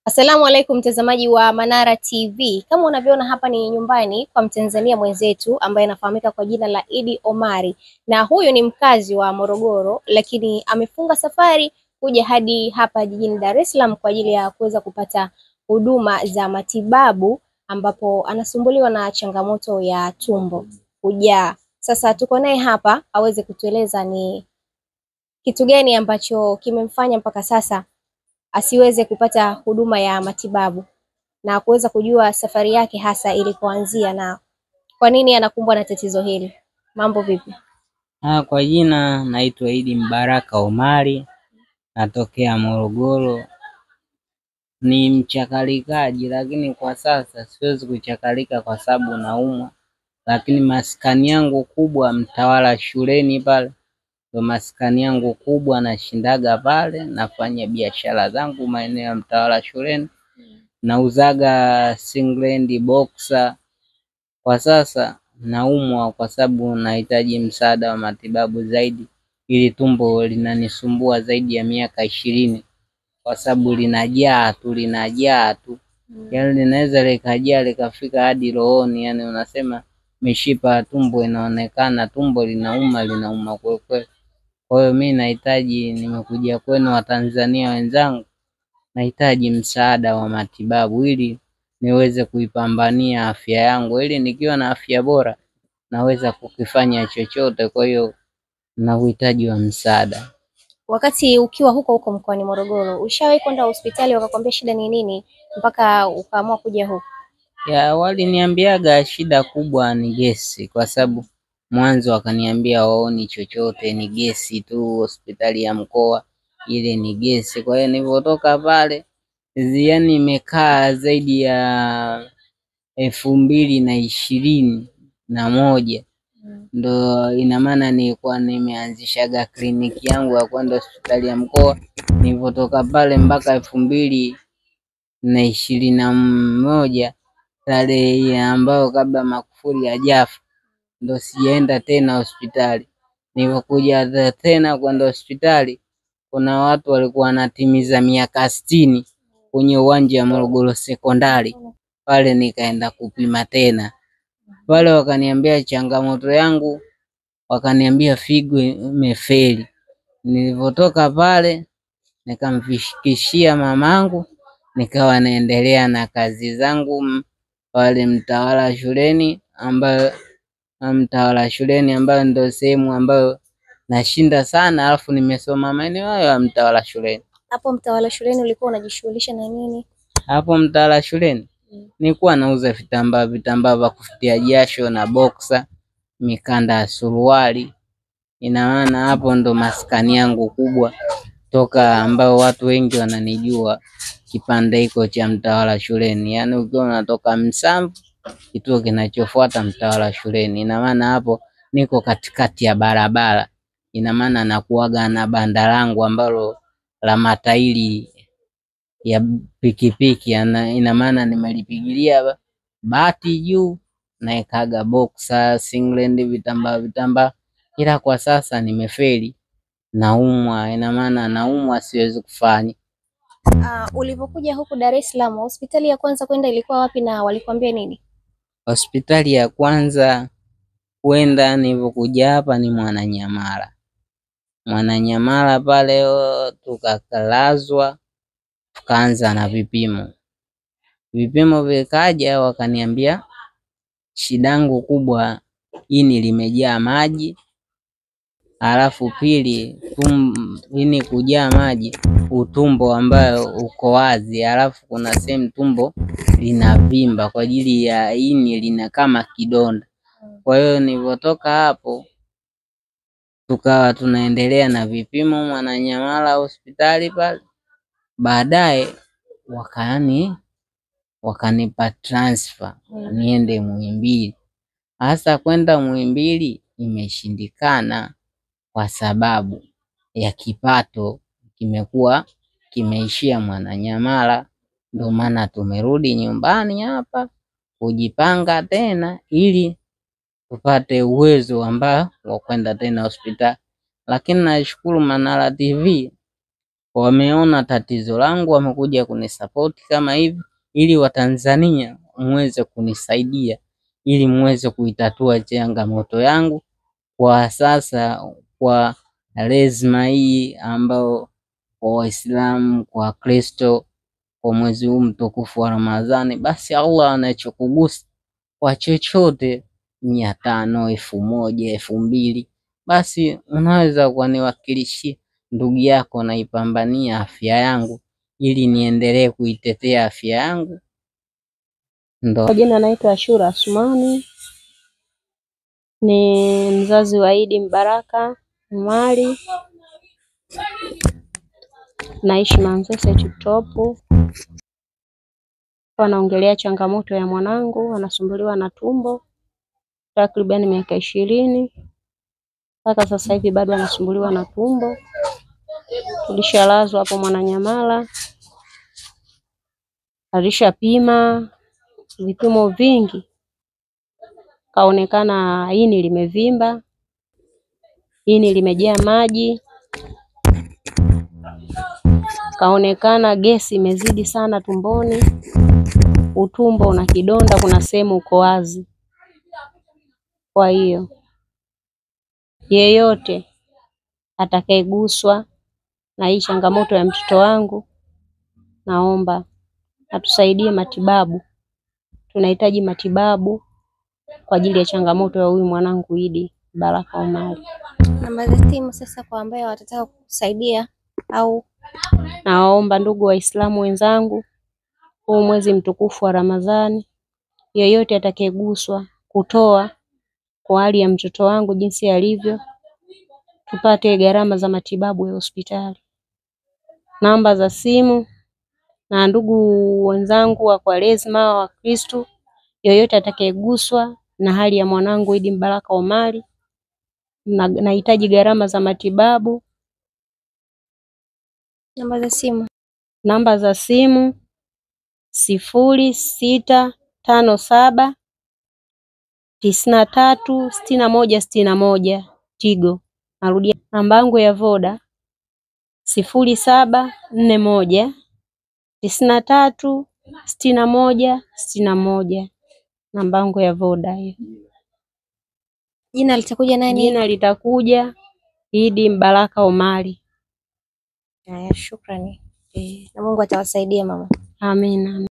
Assalamu alaikum mtazamaji wa Manara TV. Kama unavyoona hapa ni nyumbani kwa Mtanzania mwenzetu ambaye anafahamika kwa jina la Idi Omari, na huyu ni mkazi wa Morogoro, lakini amefunga safari kuja hadi hapa jijini Dar es Salaam kwa ajili ya kuweza kupata huduma za matibabu, ambapo anasumbuliwa na changamoto ya tumbo kujaa. Sasa tuko naye hapa aweze kutueleza ni kitu gani ambacho kimemfanya mpaka sasa asiweze kupata huduma ya matibabu na kuweza kujua safari yake hasa ilipoanzia na kwa nini anakumbwa na tatizo hili. Mambo vipi? Kwa jina naitwa Idi Mbaraka Omari, natokea Morogoro. Ni mchakalikaji, lakini kwa sasa siwezi kuchakalika kwa sababu naumwa, lakini maskani yangu kubwa Mtawala shuleni pale, ndio maskani yangu kubwa, nashindaga pale, nafanya biashara zangu maeneo ya Mtawala shuleni, nauzaga singlet, boxer. Kwa sasa naumwa kwa sababu nahitaji msaada wa matibabu zaidi, ili tumbo linanisumbua zaidi ya miaka 20, kwa sababu linajaa tu. Yaani linaweza likajaa likafika hadi rohoni, yani unasema mishipa ya tumbo inaonekana, tumbo linauma kweli kweli. Kwa hiyo mimi nahitaji, nimekuja kwenu Watanzania wenzangu, nahitaji msaada wa matibabu ili niweze kuipambania afya yangu, ili nikiwa na afya bora naweza kukifanya chochote. Kwa hiyo na uhitaji wa msaada. Wakati ukiwa huko mkoani Morogoro, ushawahi kwenda hospitali wakakwambia shida ni nini mpaka ukaamua kuja huko? Waliniambiaga shida kubwa ni gesi, kwa sababu mwanzo wakaniambia waoni chochote, ni gesi tu, hospitali ya mkoa ile ni gesi. Kwa hiyo nilipotoka pale, yani imekaa zaidi ya 2021, ndo ina maana nilikuwa nimeanzishaga kliniki yangu ya kwenda hospitali ya mkoa. Nilipotoka pale mpaka 2021, tarehe ambayo kabla Magufuli hajafa, ndo sijaenda tena hospitali. Nilipokuja tena kwenda hospitali, kuna watu walikuwa wanatimiza miaka 60 kwenye uwanja wa Morogoro sekondari pale, nikaenda kupima tena pale, wakaniambia changamoto yangu, wakaniambia figo imefeli. Nilipotoka pale nikamfikishia mamangu, nikawa naendelea na kazi zangu pale Mtawala shuleni, ambayo ndio sehemu ambayo nashinda sana, alafu nimesoma maeneo hayo ya Mtawala shuleni. Hapo Mtawala shuleni ulikuwa unajishughulisha na nini? Hapo Mtawala shuleni nilikuwa nauza vitambaa vya kufutia jasho na boxer, mikanda ya suruali. Ina maana hapo ndo maskani yangu kubwa toka, ambao watu wengi wananijua kipande hiko cha Mtawala shuleni. Yaani ukiwa unatoka Msamvu, kituo kinachofuata Mtawala shuleni. Ina maana hapo niko katikati ya barabara. Ina maana nakuaga na banda langu ambalo la matairi ya pikipiki. Ina maana nimelipigilia bati juu, naekaga boxer, singlet, vitambaa. Ila kwa sasa nimefeli, naumwa. Ina maana naumwa, siwezi kufanya. Ulipokuja huku Dar es Salaam, hospitali ya kwanza kwenda ilikuwa wapi na walikwambia nini? Hospitali ya kwanza kwenda nilipokuja hapa ni Mwananyamala pale, tukakalazwa, tukaanza na vipimo vikaja, wakaniambia shidangu kubwa ini limejaa maji, alafu pili ini kujaa maji, utumbo ambayo uko wazi, alafu kuna sehemu tumbo linavimba kwa ajili ya ini lina kama kidonda. Kwa hiyo nilipotoka hapo tukawa tunaendelea na vipimo Mwananyamala hospitali pale. Baadaye wakanipa transfer niende Muhimbili. Hasa kwenda Muhimbili imeshindikana kwa sababu ya kipato kimekuwa kimeishia Mwananyamala. Ndio maana tumerudi nyumbani hapa kujipanga tena ili tupate uwezo ambao wa kwenda tena hospitali. Lakini nashukuru Manara TV wameona tatizo langu, wamekuja kunisapoti kama hivi, ili Watanzania muweze kunisaidia, ili muweze kuitatua changamoto yangu kwa sasa, kwa lazima hii ambao kwa Waislamu, kwa Kristo, kwa mwezi huu mtukufu wa Ramadhani. Basi Allah anachokugusa kwa chochote, 500, 1000, 2000, basi unaweza kuniwakilishia ndugu yako, naipambania afya yangu ili niendelee kuitetea afya yangu. Kwa jina naitwa Ashura Asmani, ni mzazi wa Idi Mbaraka Omari, naishi Manzese Chiptopu. Naongelea changamoto ya mwanangu, anasumbuliwa na tumbo takriban miaka 20 mpaka sasa hivi bado anasumbuliwa na tumbo. Tulishalazwa hapo Mwananyamala, alishapima vipimo vingi, kaonekana ini limevimba, ini limejaa maji, kaonekana gesi imezidi sana tumboni, utumbo una kidonda, kuna sehemu uko wazi. Kwa hiyo yeyote atakayeguswa na hii changamoto ya mtoto wangu, naomba atusaidie matibabu. Tunahitaji matibabu kwa ajili ya changamoto ya huyu mwanangu Idi Mbaraka Omari. Namba za simu sasa kwa ambaye watataka kusaidia au naomba ndugu Waislamu wenzangu, huu mwezi mtukufu wa Ramadhani, yeyote atakayeguswa kutoa kwa hali ya mtoto wangu jinsi alivyo, tupate gharama za matibabu ya hospitali. Namba za simu, na ndugu wenzangu wa Kwaresma wa Kristo, yeyote atakayeguswa na hali ya mwanangu Idi Mbaraka Omari, nahitaji gharama za matibabu. namba za simu. Namba za simu 0657 936161 Tigo. Narudia namba yangu ya Voda 0741 936161, namba yangu ya Voda hiyo. Jina litakuja nani? Jina litakuja Idi Mbaraka Omari. Haya, shukrani. Na Mungu atawasaidia mama. Amina.